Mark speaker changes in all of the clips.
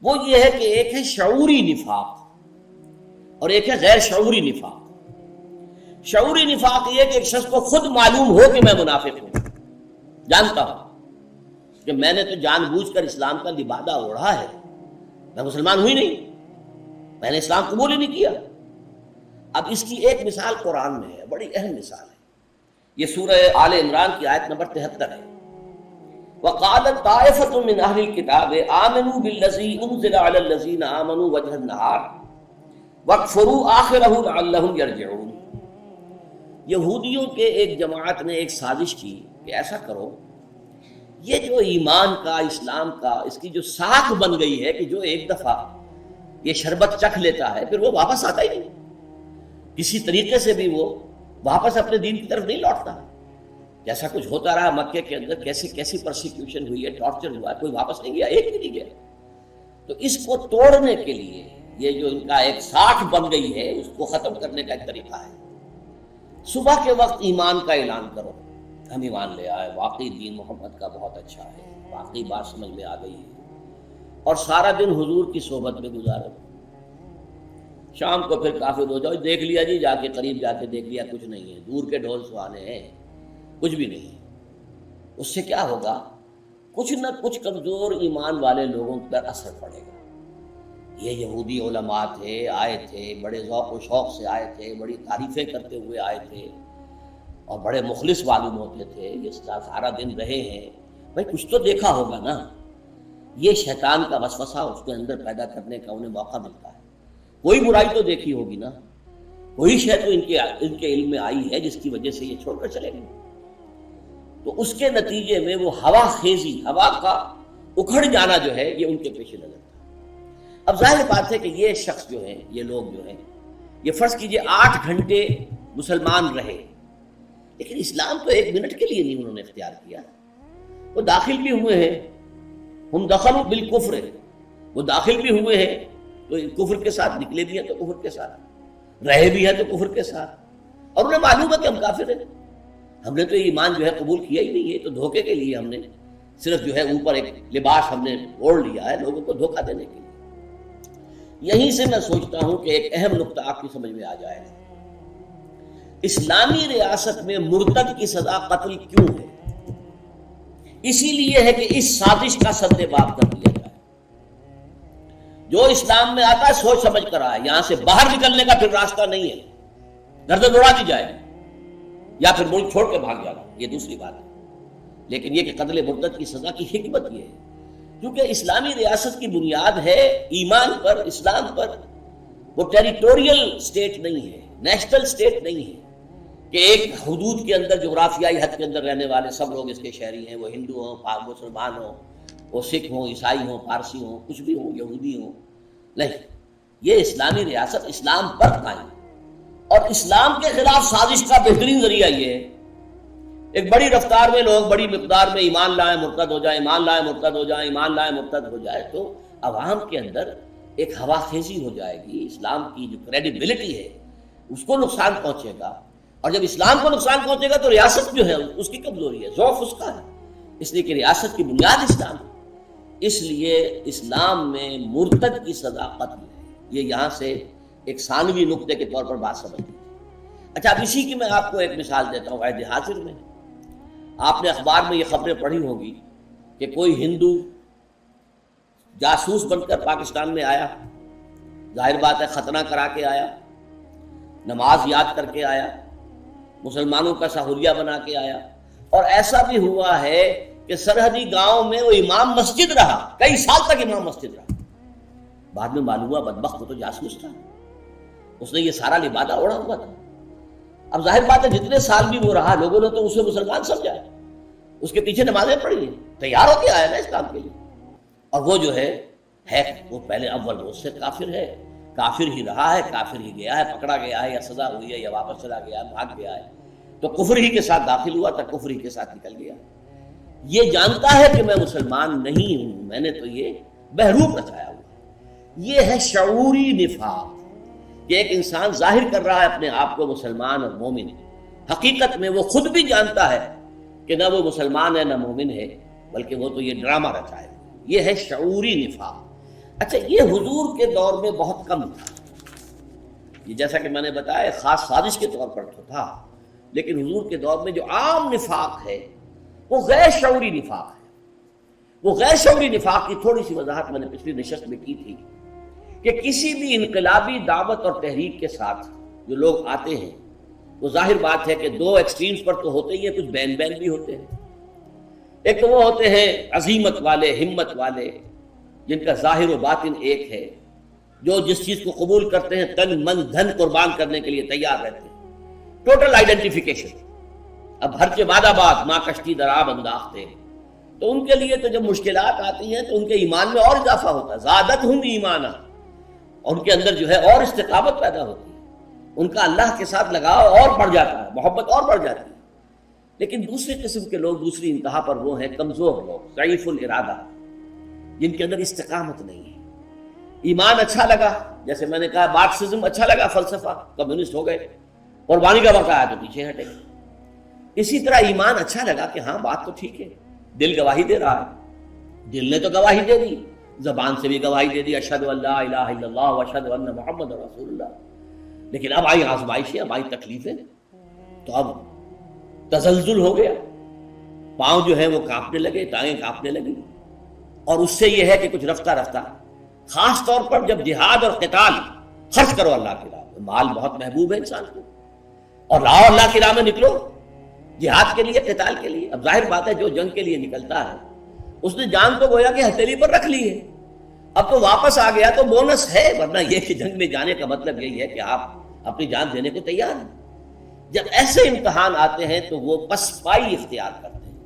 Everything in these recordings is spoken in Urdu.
Speaker 1: وہ یہ ہے کہ ایک ہے شعوری نفاق اور ایک ہے غیر شعوری نفاق۔ شعوری نفاق یہ کہ ایک شخص کو خود معلوم ہو کہ میں منافق ہوں، جانتا ہوں کہ میں نے تو جان بوجھ کر اسلام کا لبادہ اوڑھا ہے، میں مسلمان ہوئی نہیں، میں نے اسلام قبول ہی نہیں کیا۔ اب اس کی ایک مثال قرآن میں ہے، بڑی اہم مثال ہے، یہ سورہ آل عمران کی آیت نمبر 73 ہے۔ وَقَالَتْ طَائِفَةٌ مِّنْ أَهْلِ الْكِتَابِ آمِنُوا بِالَّذِي أُنزِلَ عَلَى الَّذِينَ آمَنُوا وَجْهَ النَّهَارِ وَاكْفُرُوا آخِرَهُ لَعَلَّهُمْ يَرْجِعُونَ۔ یہودیوں کے ایک جماعت نے ایک سازش کی کہ ایسا کرو، یہ جو ایمان کا، اسلام کا، اس کی جو ساکھ بن گئی ہے کہ جو ایک دفعہ یہ شربت چکھ لیتا ہے پھر وہ واپس آتا ہی نہیں، کسی طریقے سے بھی وہ واپس اپنے دین کی طرف نہیں لوٹتا۔ جیسا کچھ ہوتا رہا مکے کے اندر، کیسی پرسیکیوشن ہوئی ہے، ٹارچر ہوا ہے، کوئی واپس نہیں گیا، ایک بھی نہیں گیا۔ تو اس کو توڑنے کے لیے یہ جو ان کا ایک ساکھ بن گئی ہے اس کو ختم کرنے کا ایک طریقہ ہے، صبح کے وقت ایمان کا اعلان کرو، ہم ایمان لے آئے، واقعی دین محمد کا بہت اچھا ہے، واقعی بات سمجھ میں آ گئی ہے، اور سارا دن حضور کی صحبت میں گزارو، شام کو پھر کافر ہو جاؤ، دیکھ لیا جی، جا کے قریب جا کے دیکھ لیا، کچھ نہیں ہے، دور کے ڈھول سہانے ہیں، کچھ بھی نہیں ہے۔ اس سے کیا ہوگا؟ کچھ نہ کچھ کمزور ایمان والے لوگوں پر اثر پڑے گا۔ یہ یہودی علماء تھے، آئے تھے، بڑے ذوق و شوق سے آئے تھے، بڑی تعریفیں کرتے ہوئے آئے تھے اور بڑے مخلص معلوم ہوتے تھے، یہ سارا دن رہے ہیں، بھائی کچھ تو دیکھا ہوگا نا۔ یہ شیطان کا وسوسہ اس کے اندر پیدا کرنے کا انہیں موقع ملتا ہے، کوئی برائی تو دیکھی ہوگی نا، کوئی شے تو ان کے علم میں آئی ہے جس کی وجہ سے یہ چھوڑ کر چلے گئے۔ تو اس کے نتیجے میں وہ ہوا خیزی، ہوا کا اکھڑ جانا جو ہے یہ ان کے پیش نظر تھا۔ اب ظاہر بات ہے کہ یہ شخص جو ہیں، یہ لوگ جو ہیں، یہ فرض کیجئے 8 گھنٹے مسلمان رہے، لیکن اسلام تو 1 منٹ کے لیے نہیں انہوں نے اختیار کیا، وہ داخل بھی ہوئے ہیں، ہم دخلوا بالکفر، وہ داخل بھی ہوئے ہیں تو کفر کے ساتھ، نکلے بھی ہیں تو کفر کے ساتھ، رہے بھی ہیں تو کفر کے ساتھ، اور انہیں معلوم ہے کہ ہم کافر ہیں، ہم نے تو ایمان جو ہے قبول کیا ہی نہیں ہے، تو دھوکے کے لیے ہم نے صرف جو ہے اوپر ایک لباس ہم نے اوڑھ لیا ہے لوگوں کو دھوکہ دینے کے لیے۔ یہیں سے میں سوچتا ہوں کہ ایک اہم نقطہ آپ کی سمجھ میں آ جائے گا، اسلامی ریاست میں مرتد کی سزا قتل کیوں ہے؟ اسی لیے ہے کہ اس سازش کا سد باب کر دیا جائے۔ جو اسلام میں آتا ہے سوچ سمجھ کر آئے، یہاں سے باہر نکلنے کا پھر راستہ نہیں ہے، گردن اڑا دی جائے یا پھر ملک چھوڑ کے بھاگ جانا، یہ دوسری بات ہے۔ لیکن یہ کہ قتل مرتد کی سزا کی حکمت یہ ہے کیونکہ اسلامی ریاست کی بنیاد ہے ایمان پر، اسلام پر، وہ ٹیریٹوریل سٹیٹ نہیں ہے، نیشنل سٹیٹ نہیں ہے کہ ایک حدود کے اندر، جغرافیائی حد کے اندر رہنے والے سب لوگ اس کے شہری ہیں، وہ ہندو ہوں، مسلمان ہوں، وہ سکھ ہوں، عیسائی ہوں، پارسی ہوں، کچھ بھی ہوں، یہودی ہوں، نہیں، یہ اسلامی ریاست اسلام پر قائم ہے۔ اور اسلام کے خلاف سازش کا بہترین ذریعہ یہ ہے، ایک بڑی رفتار میں لوگ بڑی مقدار میں ایمان لائیں مرتد ہو جائیں، ایمان لائیں مرتد ہو جائیں، ایمان لائیں مرتد ہو جائے، تو عوام کے اندر ایک ہوا خیزی ہو جائے گی، اسلام کی جو کریڈیبلٹی ہے اس کو نقصان پہنچے گا، اور جب اسلام کو نقصان پہنچے گا تو ریاست جو ہے اس کی کمزوری ہے، ضعف اس کا ہے، اس لیے کہ ریاست کی بنیاد اسلام ہے۔ اس لیے اسلام میں مرتد کی سزا قتل ہے، یہ یہاں سے ایک ثانوی نقطے کے طور پر بات سمجھ لیجیے۔ اچھا، اب اسی کی میں آپ کو ایک مثال دیتا ہوں عہد حاضر میں۔ آپ نے اخبار میں یہ خبریں پڑھی ہوں گی کہ کوئی ہندو جاسوس بن کر پاکستان میں آیا، ظاہر بات ہے ختنہ کرا کے آیا، نماز یاد کر کے آیا، مسلمانوں کا سہولیہ بنا کے آیا، اور ایسا بھی ہوا ہے کہ سرحدی گاؤں میں وہ امام مسجد رہا، کئی سال تک امام مسجد رہا، بعد میں معلوم ہوا بدبخت وہ تو جاسوس تھا، اس نے یہ سارا لبادہ اوڑھا ہوا تھا۔ اب ظاہر بات ہے جتنے سال بھی وہ رہا لوگوں نے تو اسے مسلمان سمجھا، اس کے پیچھے نمازیں پڑھی ہیں، تیار ہو کے آیا نا اسلام کے لیے، اور وہ جو ہے وہ پہلے اول روز سے کافر ہے، کافر ہی رہا ہے، کافر ہی گیا ہے، پکڑا گیا ہے یا سزا ہوئی ہے یا واپس چلا گیا ہے، بھاگ گیا ہے، تو کفر ہی کے ساتھ داخل ہوا تھا، کفر ہی کے ساتھ نکل گیا۔ یہ جانتا ہے کہ میں مسلمان نہیں ہوں، میں نے تو یہ بہروپ رچایا ہوا، یہ ہے شعوری نفاق کہ ایک انسان ظاہر کر رہا ہے اپنے آپ کو مسلمان اور مومن ہے، حقیقت میں وہ خود بھی جانتا ہے کہ نہ وہ مسلمان ہے نہ مومن ہے، بلکہ وہ تو یہ ڈرامہ رچا ہے، یہ ہے شعوری نفاق۔ اچھا، یہ حضور کے دور میں بہت کم تھا، یہ جیسا کہ میں نے بتایا خاص سازش کے طور پر تو تھا، لیکن حضور کے دور میں جو عام نفاق ہے وہ غیر شعوری نفاق ہے۔ وہ غیر شعوری نفاق کی تھوڑی سی وضاحت میں نے پچھلی نشست میں کی تھی کہ کسی بھی انقلابی دعوت اور تحریک کے ساتھ جو لوگ آتے ہیں وہ ظاہر بات ہے کہ دو ایکسٹریمز پر تو ہوتے ہی ہیں، کچھ بین بین بھی ہوتے ہیں۔ ایک تو وہ ہوتے ہیں عزیمت والے، ہمت والے، جن کا ظاہر و باطن ایک ہے، جو جس چیز کو قبول کرتے ہیں تن من دھن قربان کرنے کے لیے تیار رہتے ہیں، ٹوٹل آئیڈینٹیفیکیشن۔ اب ہر کے بعد آباد ماں کشتی درآب انداختے، تو ان کے لیے تو جب مشکلات آتی ہیں تو ان کے ایمان میں اور اضافہ ہوتا ہے، زادتہم ایمانا، ان کے اندر جو ہے اور استقامت پیدا ہوتی ہے، ان کا اللہ کے ساتھ لگاؤ اور بڑھ جاتا ہے، محبت اور بڑھ جاتی ہے۔ لیکن دوسری قسم کے لوگ، دوسری انتہا پر وہ ہیں کمزور لوگ، ضعیف الارادہ، جن کے اندر استقامت نہیں ہے۔ ایمان اچھا لگا، جیسے میں نے کہا مارکسزم اچھا لگا، فلسفہ، کمیونسٹ ہو گئے، قربانی کا وقت آیا تو پیچھے ہٹے۔ اسی طرح ایمان اچھا لگا کہ ہاں بات تو ٹھیک ہے، دل گواہی دے رہا ہے، دل نے تو گواہی دے دی، زبان سے بھی گواہی دے دی، اشہد ان لا الہ الا اللہ واشہد ان محمد رسول اللہ، لیکن اب آئی آزمائشیں، اب آئی تکلیفیں، تو اب تزلزل ہو گیا، پاؤں جو ہے وہ کانپنے لگے، ٹانگیں کانپنے لگی، اور اس سے یہ ہے کہ کچھ رفتہ رفتہ، خاص طور پر جب جہاد اور قتال، خرچ کرو اللہ کی راہ میں، مال بہت محبوب ہے انسان کو، اور لاؤ اللہ کی راہ میں، نکلو جہاد کے لیے، قتال کے لیے۔ اب ظاہر بات ہے جو جنگ کے لیے نکلتا ہے اس نے جان تو گویا کہ ہتھیلی پر رکھ لی ہے، اب تو واپس آ گیا تو بونس ہے، ورنہ یہ کہ جنگ میں جانے کا مطلب یہی ہے کہ آپ اپنی جان دینے کو تیار ہیں۔ جب ایسے امتحان آتے ہیں تو وہ پسپائی اختیار کرتے ہیں۔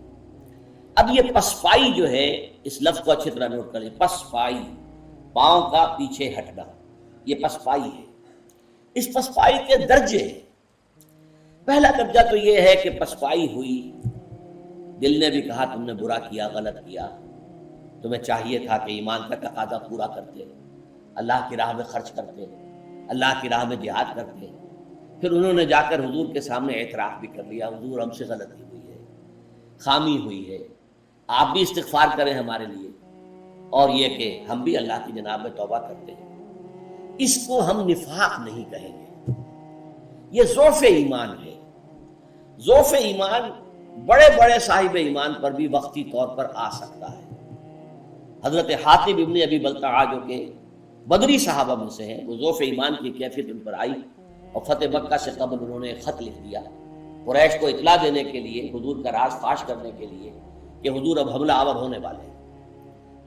Speaker 1: اب یہ پسپائی جو ہے، اس لفظ کو اچھی طرح نوٹ کریں، پسپائی، پاؤں کا پیچھے ہٹنا، یہ پسپائی ہے۔ اس پسپائی کے درجے ہیں۔ پہلا درجہ تو یہ ہے کہ پسپائی ہوئی، دل نے بھی کہا تم نے برا کیا، غلط کیا، تمہیں چاہیے تھا کہ ایمان کا تقاضا پورا کرتے، اللہ کی راہ میں خرچ کرتے، اللہ کی راہ میں جہاد کرتے۔ پھر انہوں نے جا کر حضور کے سامنے اعتراف بھی کر لیا، حضور ہم سے غلطی ہوئی ہے، خامی ہوئی ہے، آپ بھی استغفار کریں ہمارے لیے، اور یہ کہ ہم بھی اللہ کی جناب میں توبہ کرتے ہیں۔ اس کو ہم نفاق نہیں کہیں گے، یہ ضعف ایمان ہے۔ ضعف ایمان بڑے بڑے صاحب ایمان پر بھی وقتی طور پر آ سکتا ہے۔ حضرت حاتب ابن ابی بلتعہ جو کہ بدری صحابہ میں سے ہیں، وہ ضعف ایمان کی کیفیت ان پر آئی، اور فتح مکہ سے قبل انہوں نے خط لکھ دیا قریش کو اطلاع دینے کے لیے، حضور کا راز فاش کرنے کے لیے کہ حضور اب حملہ آور ہونے والے ہیں۔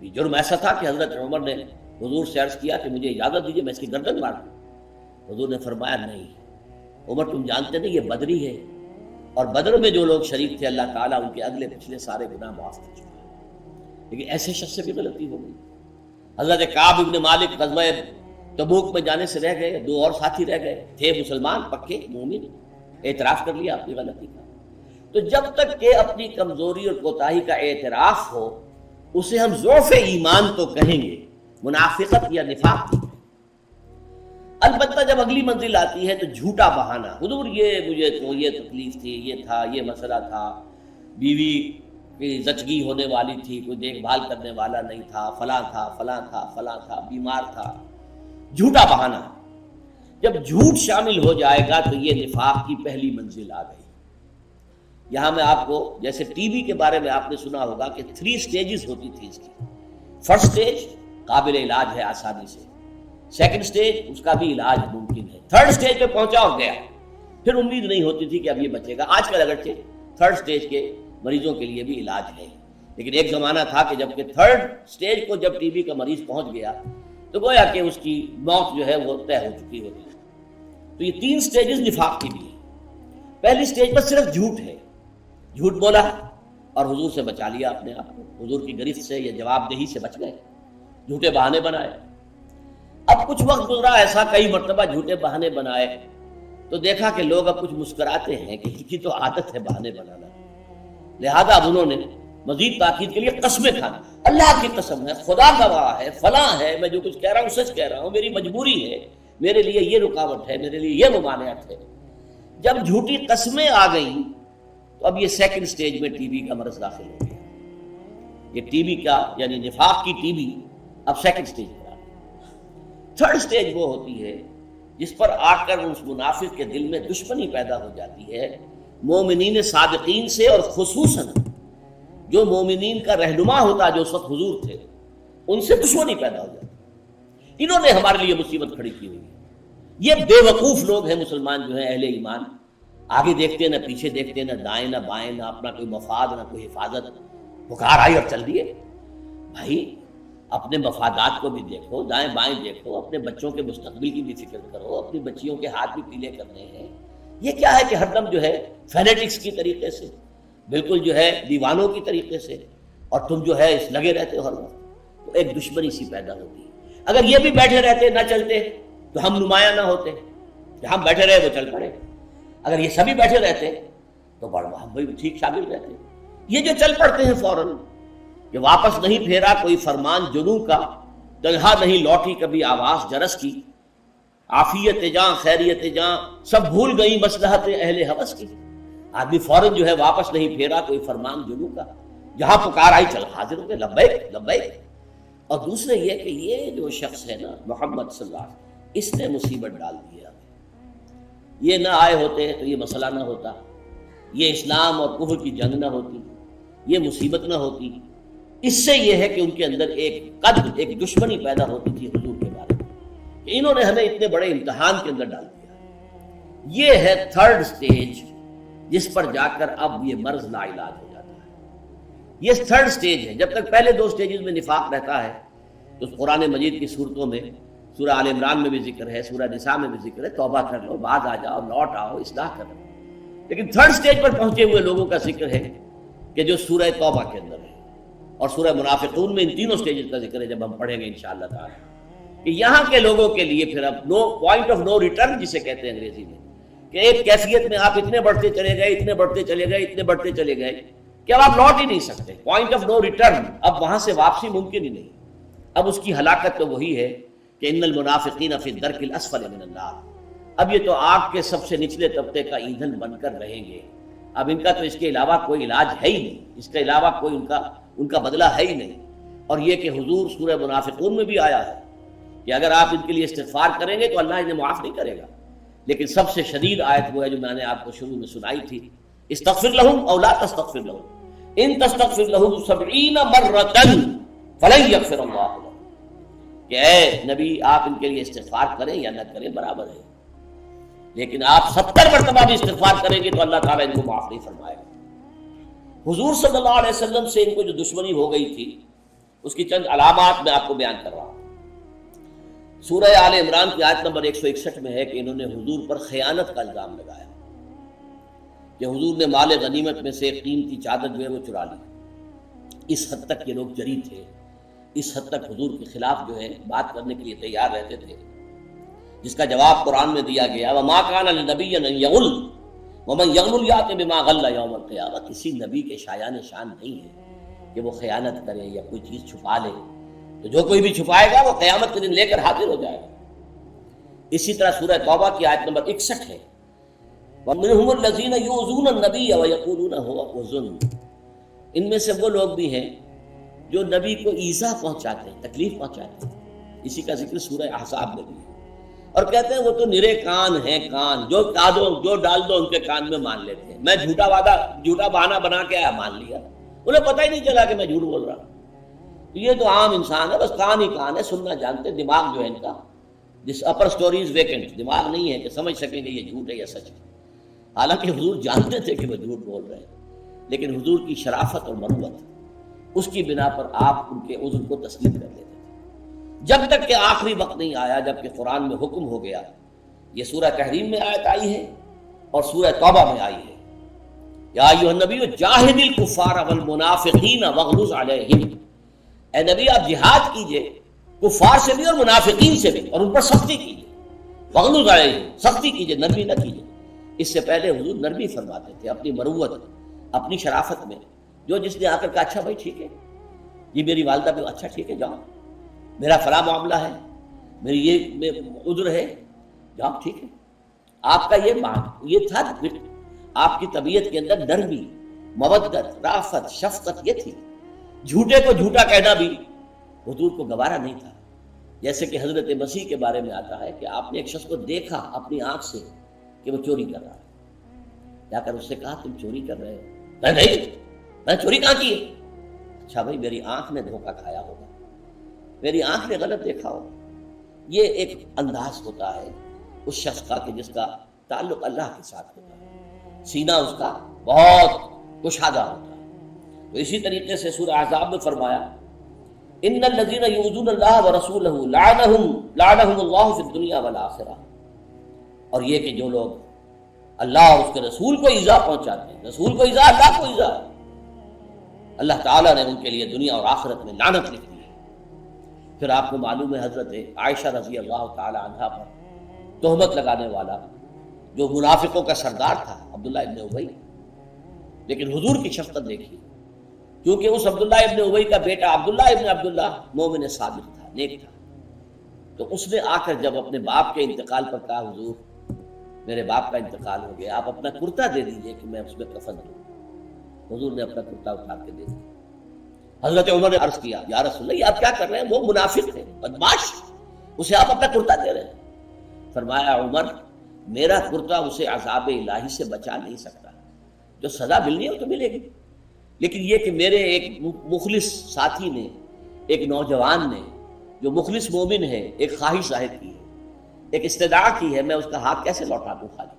Speaker 1: یہ جرم ایسا تھا کہ حضرت عمر نے حضور سے عرض کیا کہ مجھے اجازت دیجیے میں اس کی گردن مار دوں۔ حضور نے فرمایا نہیں عمر، تم جانتے نہیں یہ بدری ہے، اور بدر میں جو لوگ شریک تھے اللہ تعالیٰ ان کے اگلے پچھلے سارے گناہ معاف کر چکا ہے۔ لیکن ایسے شخص سے بھی غلطی ہو گئی۔ حضرت کعب ابن مالک غزوہ تبوک میں جانے سے رہ گئے، دو اور ساتھی رہ گئے، تھے مسلمان پکے مومن، اعتراف کر لیا اپنی غلطی کا۔ تو جب تک کہ اپنی کمزوری اور کوتاہی کا اعتراف ہو، اسے ہم ضعف ایمان تو کہیں گے، منافقت یا نفاق نہیں۔ البتہ جب اگلی منزل آتی ہے تو جھوٹا بہانہ، حضور یہ مجھے تو یہ تکلیف تھی، یہ تھا، یہ مسئلہ تھا، بیوی کی زچگی ہونے والی تھی، کوئی دیکھ بھال کرنے والا نہیں تھا، فلاں تھا، فلاں تھا، فلاں تھا، بیمار تھا، جھوٹا بہانہ۔ جب جھوٹ شامل ہو جائے گا تو یہ نفاق کی پہلی منزل آ گئی۔ یہاں میں آپ کو، جیسے ٹی بی کے بارے میں آپ نے سنا ہوگا کہ 3 سٹیجز ہوتی تھی اس کی۔ فرسٹ سٹیج قابل علاج ہے آسانی سے، سیکنڈ سٹیج اس کا بھی علاج ممکن ہے، تھرڈ سٹیج پہ پہنچا اور گیا، پھر امید نہیں ہوتی تھی کہ اب یہ بچے گا۔ آج کل اگرچہ تھرڈ سٹیج کے مریضوں کے لیے بھی علاج ہے، لیکن ایک زمانہ تھا کہ جب کہ تھرڈ سٹیج کو جب ٹی بی کا مریض پہنچ گیا تو گویا کہ اس کی موت جو ہے وہ طے ہو چکی ہوتی ہے۔ تو یہ 3 سٹیجز نفاق کی بھی ہیں۔ پہلی سٹیج پر صرف جھوٹ ہے، جھوٹ بولا اور حضور سے بچا لیا اپنے آپ کو، حضور کی گرفت سے یا جواب دہی سے بچ گئے، جھوٹے بہانے بنائے۔ اب کچھ وقت گزرا ایسا، کئی مرتبہ جھوٹے بہانے بنائے تو دیکھا کہ لوگ اب کچھ مسکراتے ہیں کہ ان کی تو عادت ہے بہانے بنانا، لہذا اب انہوں نے مزید تاکید کے لیے قسمیں کھانا، اللہ کی قسم ہے، خدا گواہ ہے، فلاں ہے، میں جو کچھ کہہ رہا ہوں سچ کہہ رہا ہوں، میری مجبوری ہے، میرے لیے یہ رکاوٹ ہے، میرے لیے یہ ممانعت ہے۔ جب جھوٹی قسمیں آ گئیں تو اب یہ سیکنڈ سٹیج میں ٹی بی کا مرض داخل ہو گیا۔ یہ ٹی بی کا یعنی نفاق کی ٹی بی اب سیکنڈ سٹیج پر آ گئی۔ تھرڈ سٹیج وہ ہوتی ہے جس پر آ کر اس منافق کے دل میں دشمنی پیدا ہو جاتی ہے مومنین صادقین سے، اور خصوصاً جو مومنین کا رہنما ہوتا جو اس وقت حضور تھے ان سے دشمنی پیدا ہو جاتی۔ انہوں نے ہمارے لیے مصیبت کھڑی کی ہوئی ہے۔ یہ بے وقوف لوگ ہیں مسلمان جو ہیں اہل ایمان، آگے دیکھتے نہ پیچھے دیکھتے، نہ دائیں نہ بائیں، نہ اپنا کوئی مفاد نہ کوئی حفاظت، بخار آئی اور چل دیے۔ بھائی اپنے مفادات کو بھی دیکھو، دائیں بائیں دیکھو، اپنے بچوں کے مستقبل کی بھی فکر کرو، اپنی بچیوں کے ہاتھ بھی پیلے کرنے ہیں۔ یہ کیا ہے کہ ہر دم جو ہے فینیٹکس کی طریقے سے، بالکل جو ہے دیوانوں کی طریقے سے، اور تم جو ہے اس لگے رہتے ہو ہر وقت، تو ایک دشمنی سی پیدا ہوتی ہے۔ اگر یہ بھی بیٹھے رہتے نہ چلتے تو ہم نمایاں نہ ہوتے، کہ ہم بیٹھے رہے وہ چل پڑے۔ اگر یہ سبھی بیٹھے رہتے تو بڑا ہم بھی ٹھیک شامل رہتے۔ یہ جو چل پڑتے ہیں فوراً کہ واپس نہیں پھیرا کوئی فرمان جنوں کا، تنہا نہیں لوٹی کبھی آواز جرس کی، عافیت جاں خیریت جاں سب بھول گئی مصلحت اہل ہوس کی۔ آدمی فوراً جو ہے واپس نہیں پھیرا کوئی فرمان جنوں کا، جہاں پکار آئی چل حاضر ہو گئے، لبیک لبیک۔ اور دوسرے یہ کہ یہ جو شخص ہے نا محمد صلی اللہ علیہ وسلم، اس نے مصیبت ڈال دی ہے ہمیں۔ یہ نہ آئے ہوتے تو یہ مسئلہ نہ ہوتا، یہ اسلام اور کفر کی جنگ نہ ہوتی، یہ مصیبت نہ ہوتی۔ اس سے یہ ہے کہ ان کے اندر ایک دشمنی پیدا ہوتی تھی حضور کے بارے میں، کہ انہوں نے ہمیں اتنے بڑے امتحان کے اندر ڈال دیا۔ یہ ہے تھرڈ سٹیج جس پر جا کر اب یہ مرض لا علاج ہو جاتا ہے۔ یہ تھرڈ سٹیج ہے۔ جب تک پہلے دو سٹیجز میں نفاق رہتا ہے تو قرآن مجید کی صورتوں میں، سورہ آل عمران میں بھی ذکر ہے، سورہ نساء میں بھی ذکر ہے، توبہ کر لو، بعد آ جاؤ، لوٹ آؤ، اصلاح کر لو۔ لیکن تھرڈ سٹیج پر پہنچے ہوئے لوگوں کا ذکر ہے کہ جو سورہ توبہ کے اندر ہے، اور سورہ منافقون میں ان تینوں سٹیجز کا ذکر ہے جب ہم پڑھیں گے انشاءاللہ تعالی، کہ یہاں کے لوگوں کے لیے پھر اب نو پوائنٹ آف نو ریٹرن جسے کہتے ہیں انگریزی میں، کہ ایک کیفیت میں آپ اتنے بڑھتے چلے گئے، اتنے بڑھتے چلے گئے، اتنے بڑھتے چلے گئے کہ اب آپ لوٹ ہی نہیں سکتے۔ پوائنٹ آف نو ریٹرن، اب وہاں سے واپسی ممکن ہی نہیں۔ اب اس کی ہلاکت تو وہی ہے کہ ان المنافقین فی الدرک الاسفل من النار، اب یہ تو آگ کے سب سے نچلے طبقے کا ایندھن بن کر رہیں گے۔ اب ان کا تو اس کے علاوہ کوئی علاج ہے ہی نہیں، اس کے علاوہ کوئی ان کا بدلہ ہے ہی نہیں۔ اور یہ کہ حضور سورہ منافقون میں بھی آیا ہے کہ اگر آپ ان کے لیے استغفار کریں گے تو اللہ انہیں معاف نہیں کرے گا۔ لیکن سب سے شدید آیت وہ ہے جو میں نے آپ کو شروع میں سنائی تھی، استغفر لہم او لا تستغفر لہم ان تستغفر لہم 70 مرۃ فلن یغفر اللہ لہم، کہ اے نبی آپ ان کے لیے استغفار کریں یا نہ کریں برابر ہے، لیکن آپ 70 مرتبہ بھی استغفار کریں گے تو اللہ تعالیٰ ان کو معاف نہیں فرمائے گا۔ حضور صلی اللہ علیہ وسلم سے ان کو جو دشمنی ہو گئی تھی اس کی چند علامات میں آپ کو بیان کر رہا ہوں۔ سورہ آل عمران کی آیت نمبر 161 میں ہے کہ انہوں نے حضور پر خیانت کا الزام لگایا کہ حضور نے مال غنیمت میں سے ایک قیمتی چادر جو ہے وہ چرا لی۔ اس حد تک یہ لوگ جری تھے، اس حد تک حضور کے خلاف جو ہے بات کرنے کے لیے تیار رہتے تھے، جس کا جواب قرآن میں دیا گیا وَمَا كَانَ لِنَبِيٍّ أَن يَغُلَّ وَمَن يَغْلُلْ يَأْتِ بِمَا غَلَّ يَوْمَ الْقِيَامَةِ۔ کسی نبی کے شایان شان نہیں ہے کہ وہ خیانت کرے یا کوئی چیز چھپا لے، تو جو کوئی بھی چھپائے گا وہ قیامت کے دن لے کر حاضر ہو جائے گا۔ اسی طرح سورہ توبہ کی آیت نمبر 61 ہے وَمِنْهُمُ الَّذِينَ يُؤْذُونَ النَّبِيَّ وَيَقُولُونَ هُوَ أُذُنٌ، ان میں سے وہ لوگ بھی ہیں جو نبی کو ایذا پہنچاتے ہیں، تکلیف پہنچاتے ہیں۔ اسی کا ذکر سورہ احزاب میں بھی ہے، اور کہتے ہیں وہ تو نرے کان ہیں، کان جو ڈال دو ان کے کان میں مان لیتے ہیں۔ میں جھوٹا بہانہ بنا کے آیا مان لیا، انہیں پتہ ہی نہیں چلا کہ میں جھوٹ بول رہا ہوں۔ یہ تو عام انسان ہے، بس کان ہی کان ہے، سننا جانتے، دماغ جو ہے ان کا جس اپر سٹوری از ویکنٹ، دماغ نہیں ہے کہ سمجھ سکیں گے یہ جھوٹ ہے یا سچ ہے۔ حالانکہ حضور جانتے تھے کہ وہ جھوٹ بول رہے ہیں، لیکن حضور کی شرافت اور مروت اس کی بنا پر آپ ان کے عذر کو تسلیم کر لیتے تھے، جب تک کہ آخری وقت نہیں آیا جب کہ قرآن میں حکم ہو گیا۔ یہ سورہ تحریم میں آیت آئی ہے اور سورہ توبہ میں آئی ہے، یا ایھا النبی جاہد الکفار والمنافقین واغلظ علیہم، اے نبی آپ جہاد کیجئے کفار سے بھی اور منافقین سے بھی، اور ان پر سختی کیجئے، واغلظ علیہم، سختی کیجئے، نرمی نہ کیجئے۔ اس سے پہلے حضور نرمی فرماتے تھے اپنی مروت، اپنی شرافت میں۔ جو جس نے آ کر کہا اچھا بھائی ٹھیک ہے، یہ میری والدہ بھی، اچھا ٹھیک ہے جاؤ، میرا فلاں معاملہ ہے، میری یہ عذر ہے، جاؤ ٹھیک ہے۔ آپ کا یہ تھا، آپ کی طبیعت کے اندر نرمی، مودت، رافت، شفقت یہ تھی۔ جھوٹے کو جھوٹا کہنا بھی حضور کو گوارا نہیں تھا، جیسے کہ حضرت مسیح کے بارے میں آتا ہے کہ آپ نے ایک شخص کو دیکھا اپنی آنکھ سے کہ وہ چوری کر رہا ہے، جا کر اس سے کہا تم چوری کر رہے ہو؟ نہیں، میں چوری کہاں کی ہے؟ اچھا بھائی میری آنکھ نے دھوکہ کھایا ہوگا، میری آنکھ نے غلط دیکھا ہوگا۔ یہ ایک انداز ہوتا ہے اس شخص کا کہ جس کا تعلق اللہ کے ساتھ ہوتا ہے، سینہ اس کا بہت کشادہ ہوتا ہے۔ تو اسی طریقے سے سورہ احزاب میں فرمایا ان الذين يؤذون الله ورسوله لعنهم الله في الدنيا والآخرة، اور یہ کہ جو لوگ اللہ اور اس کے رسول کو ایذا پہنچاتے ہیں، رسول کو ایذا، اللہ کو ایذا، اللہ تعالیٰ نے ان کے لیے دنیا اور آخرت میں لعنت لکھ دی ہے۔ پھر آپ کو معلوم ہے حضرت عائشہ رضی اللہ تعالی عنہا پر تہمت لگانے والا جو منافقوں کا سردار تھا عبداللہ ابن ابی، لیکن حضور کی شفقت دیکھیے، کیونکہ اس عبداللہ ابن ابی کا بیٹا عبداللہ ابن عبداللہ مومن صادق تھا، نیک تھا، تو اس نے آ کر جب اپنے باپ کے انتقال پر کہا حضور میرے باپ کا انتقال ہو گیا، آپ اپنا کرتا دے دیجئے کہ میں اس میں کفن دوں۔ حضور نے اپنا کرتا اٹھا کے دے دیا۔ حضرت عمر نے عرض کیا یا رسول اللہ آپ کیا کر رہے ہیں؟ وہ منافق ہے، بدمعاش، اسے آپ اپنا کرتا دے رہے ہیں۔ فرمایا عمر میرا کرتا اسے عذاب الہی سے بچا نہیں سکتا، جو سزا ملنی ہے وہ تو ملے گی، لیکن یہ کہ میرے ایک مخلص ساتھی نے، ایک نوجوان نے جو مخلص مومن ہے، ایک خواہش ظاہر کی ہے، ایک استدعا کی ہے، میں اس کا ہاتھ کیسے لوٹا دوں خالی؟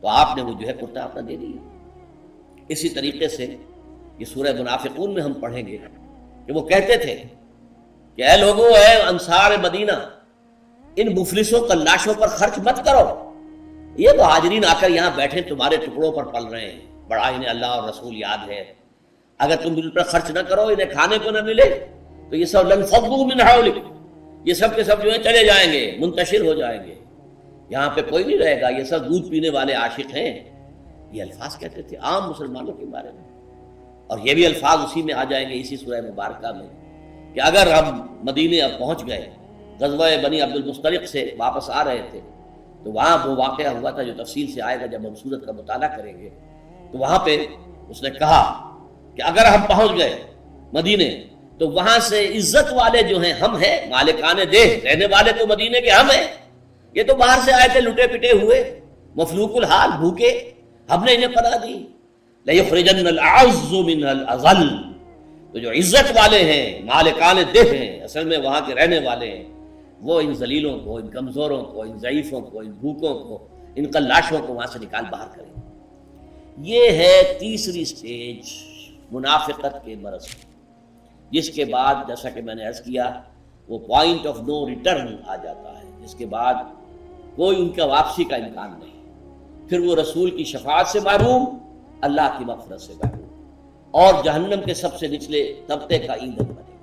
Speaker 1: تو آپ نے وہ جو ہے کرتا اپنا دے دیا۔ اسی طریقے سے یہ سورہ منافقون میں ہم پڑھیں گے کہ وہ کہتے تھے کہ اے لوگوں، اے انصار مدینہ، ان مفلسوں کلاشوں پر خرچ مت کرو، یہ مہاجرین آ کر یہاں بیٹھے تمہارے ٹکڑوں پر پل رہے ہیں، بڑا انہیں اللہ اور رسول یاد ہے، اگر تم ان پر خرچ نہ کرو، انہیں کھانے کو نہ ملے تو یہ سب لنفضوا من حولک، یہ سب کے سب جو ہے چلے جائیں گے، منتشر ہو جائیں گے، یہاں پہ کوئی نہیں رہے گا، یہ سب دودھ پینے والے عاشق ہیں۔ یہ الفاظ کہتے تھے عام مسلمانوں کے بارے میں، اور یہ بھی الفاظ اسی میں آ جائیں گے اسی سورہ مبارکہ میں کہ اگر ہم مدینے اب پہنچ گئے، غزوہ بنی عبد المصطلق سے واپس آ رہے تھے، تو وہاں وہ واقعہ ہوا تھا جو تفصیل سے آئے گا جب ہم سورت کا مطالعہ کریں گے، تو وہاں پہ اس نے کہا کہ اگر ہم پہنچ گئے مدینے تو وہاں سے عزت والے جو ہیں ہم ہیں، مالکان دہ رہنے والے تو مدینے کے ہم ہیں، یہ تو باہر سے آئے تھے لٹے پٹے ہوئے، مفلوق الحال، بھوکے، ہم نے انہیں پناہ دی۔ لَيُخْرِجَنَّ الْأَعَزُّ مِنْهَا الْأَذَلَّ، تو جو عزت والے ہیں، مالکان دہ ہیں، اصل میں وہاں کے رہنے والے ہیں، وہ ان ذلیلوں کو، ان کمزوروں کو، ان ضعیفوں کو، ان بھوکوں کو، ان قلاشوں کو وہاں سے نکال باہر کریں۔ یہ ہے تیسری سٹیج منافقت کے مرض، جس کے بعد جیسا کہ میں نے عرض کیا وہ پوائنٹ آف نو ریٹرن آ جاتا ہے، جس کے بعد کوئی ان کا واپسی کا امکان نہیں، پھر وہ رسول کی شفاعت سے محروم، اللہ کی مغفرت سے محروم، اور جہنم کے سب سے نچلے طبقے کا ایندھن بنے۔